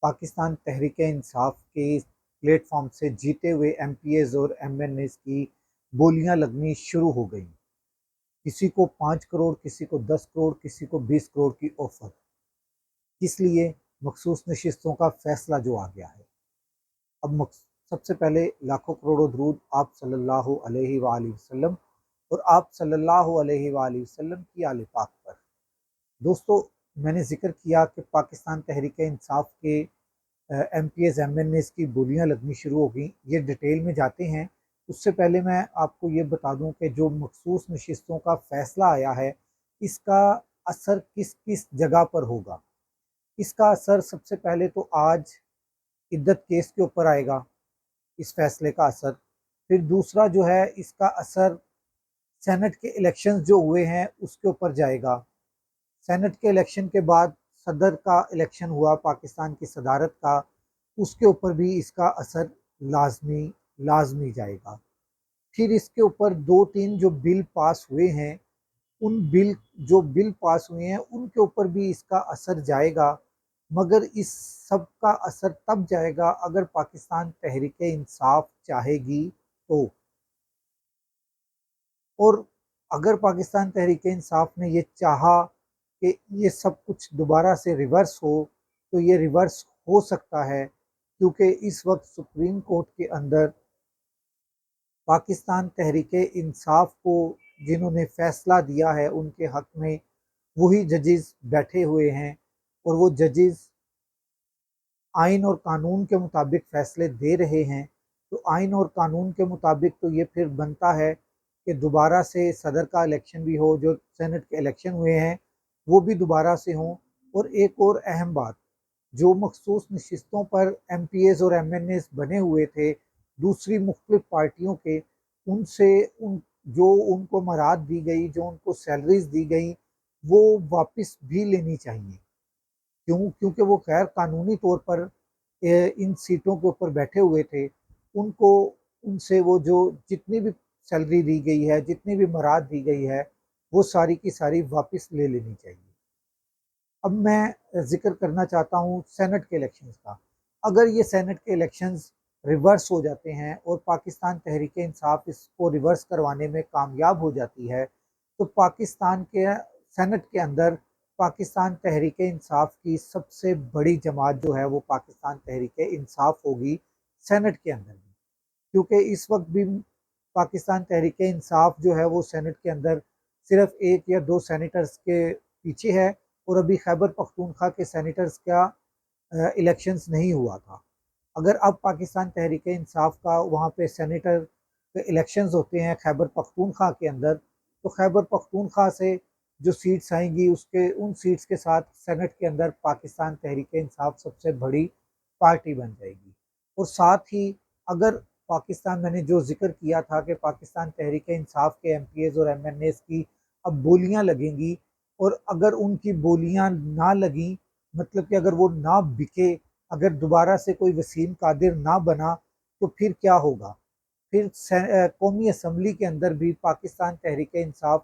پاکستان تحریک انصاف کے plate form سے جیتے ہوئے ایم پی ایز اور ایم این ایز کی بولیاں لگنی شروع ہو گئیں۔ کسی کو 5 کروڑ، کسی کو 10 کروڑ، کسی کو 20 کروڑ کی آفر، اس لیے مخصوص نشستوں کا فیصلہ جو آ گیا ہے۔ اب سب سے پہلے لاکھوں کروڑوں درود آپ صلی اللہ علیہ وآلہ وسلم اور آپ صلی اللہ علیہ وآلہ وسلم کی آل پاک پر۔ دوستو، میں نے ذکر کیا کہ پاکستان تحریک انصاف کے M P As M N As کی بولیاں لگنی شروع ہو گئیں۔ یہ ڈیٹیل میں جاتے ہیں، اس سے پہلے میں آپ کو یہ بتا دوں کہ جو مخصوص نشستوں کا فیصلہ آیا ہے، اس کا اثر کس کس جگہ پر ہوگا۔ اس کا اثر سب سے پہلے تو آج عدت کیس کے اوپر آئے گا، اس فیصلے کا اثر۔ پھر دوسرا جو ہے اس کا اثر سینٹ کے الیکشنز جو ہوئے ہیں اس کے اوپر جائے گا۔ سینٹ کے الیکشن کے بعد صدر کا الیکشن ہوا پاکستان کی صدارت کا، اس کے اوپر بھی اس کا اثر لازمی جائے گا۔ پھر اس کے اوپر 2-3 جو بل پاس ہوئے ہیں، ان بل پاس ہوئے ہیں ان کے اوپر بھی اس کا اثر جائے گا، مگر اس سب کا اثر تب جائے گا اگر پاکستان تحریک انصاف چاہے گی تو۔ اور اگر پاکستان تحریک انصاف نے یہ چاہا کہ یہ سب کچھ دوبارہ سے ریورس ہو تو یہ ریورس ہو سکتا ہے، کیونکہ اس وقت سپریم کورٹ کے اندر پاکستان تحریک انصاف کو جنہوں نے فیصلہ دیا ہے ان کے حق میں وہی ججز بیٹھے ہوئے ہیں، اور وہ ججز آئین اور قانون کے مطابق فیصلے دے رہے ہیں۔ تو آئین اور قانون کے مطابق تو یہ پھر بنتا ہے کہ دوبارہ سے صدر کا الیکشن بھی ہو، جو سینٹ کے الیکشن ہوئے ہیں وہ بھی دوبارہ سے ہوں۔ اور ایک اور اہم بات، جو مخصوص نشستوں پر ایم پی ایز اور ایم این ایز بنے ہوئے تھے دوسری مختلف پارٹیوں کے، ان سے جو ان کو مراعات دی گئی، جو ان کو سیلریز دی گئیں، وہ واپس بھی لینی چاہیے۔ کیونکہ وہ غیر قانونی طور پر ان سیٹوں کے اوپر بیٹھے ہوئے تھے، ان سے وہ جو جتنی بھی سیلری دی گئی ہے، جتنی بھی مراعات دی گئی ہے، وہ ساری کی ساری واپس لے لینی چاہیے۔ اب میں ذکر کرنا چاہتا ہوں سینٹ کے الیکشنز کا۔ اگر یہ سینٹ کے الیکشنز ریورس ہو جاتے ہیں اور پاکستان تحریک انصاف اس کو ریورس کروانے میں کامیاب ہو جاتی ہے، تو پاکستان کے سینٹ کے اندر پاکستان تحریک انصاف کی سب سے بڑی جماعت جو ہے وہ پاکستان تحریک انصاف ہوگی سینٹ کے اندر بھی، کیونکہ اس وقت بھی پاکستان تحریک انصاف جو ہے وہ سینٹ کے اندر صرف 1 یا 2 سینیٹرز کے پیچھے ہے، اور ابھی خیبر پختونخوا کے سینیٹرز کا الیکشنز نہیں ہوا تھا۔ اگر اب پاکستان تحریک انصاف کا وہاں پہ سینیٹر کے الیکشنز ہوتے ہیں خیبر پختونخوا کے اندر، تو خیبر پختونخوا سے جو سیٹس آئیں گی ان سیٹس کے ساتھ سینٹ کے اندر پاکستان تحریک انصاف سب سے بڑی پارٹی بن جائے گی۔ اور ساتھ ہی اگر پاکستان، میں نے جو ذکر کیا تھا کہ پاکستان تحریک انصاف کے ایم پی ایز اور ایم این ایز کی اب بولیاں لگیں گی، اور اگر ان کی بولیاں نہ لگیں، مطلب کہ اگر وہ نہ بکے، اگر دوبارہ سے کوئی وسیم قادر نہ بنا، تو پھر کیا ہوگا؟ پھر قومی اسمبلی کے اندر بھی پاکستان تحریک انصاف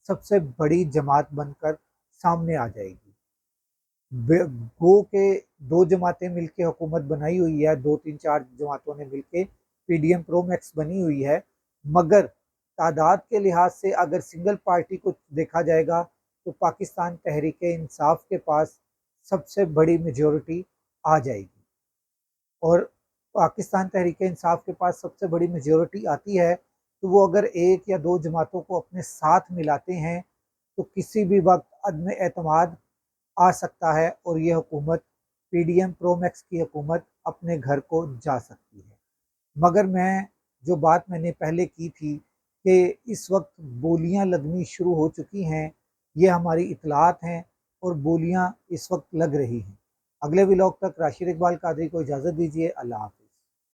سب سے بڑی جماعت بن کر سامنے آ جائے گی۔ گو کہ 2 جماعتیں مل کے حکومت بنائی ہوئی ہے، 2-3-4 جماعتوں نے مل کے پی ڈی ایم پرو میکس بنی ہوئی ہے، مگر تعداد کے لحاظ سے اگر سنگل پارٹی کو دیکھا جائے گا تو پاکستان تحریک انصاف کے پاس سب سے بڑی میجورٹی آ جائے گی۔ اور پاکستان تحریک انصاف کے پاس سب سے بڑی میجورٹی آتی ہے تو وہ اگر 1 یا 2 جماعتوں کو اپنے ساتھ ملاتے ہیں تو کسی بھی وقت عدم اعتماد آ سکتا ہے، اور یہ حکومت پی ڈی ایم پرو میکس کی حکومت اپنے گھر کو جا سکتی ہے۔ مگر جو بات میں نے پہلے کی تھی کہ اس وقت بولیاں لگنی شروع ہو چکی ہیں، یہ ہماری اطلاعات ہیں اور بولیاں اس وقت لگ رہی ہیں۔ اگلے ولاگ تک راشد اقبال قادری کو اجازت دیجیے۔ اللہ حافظ۔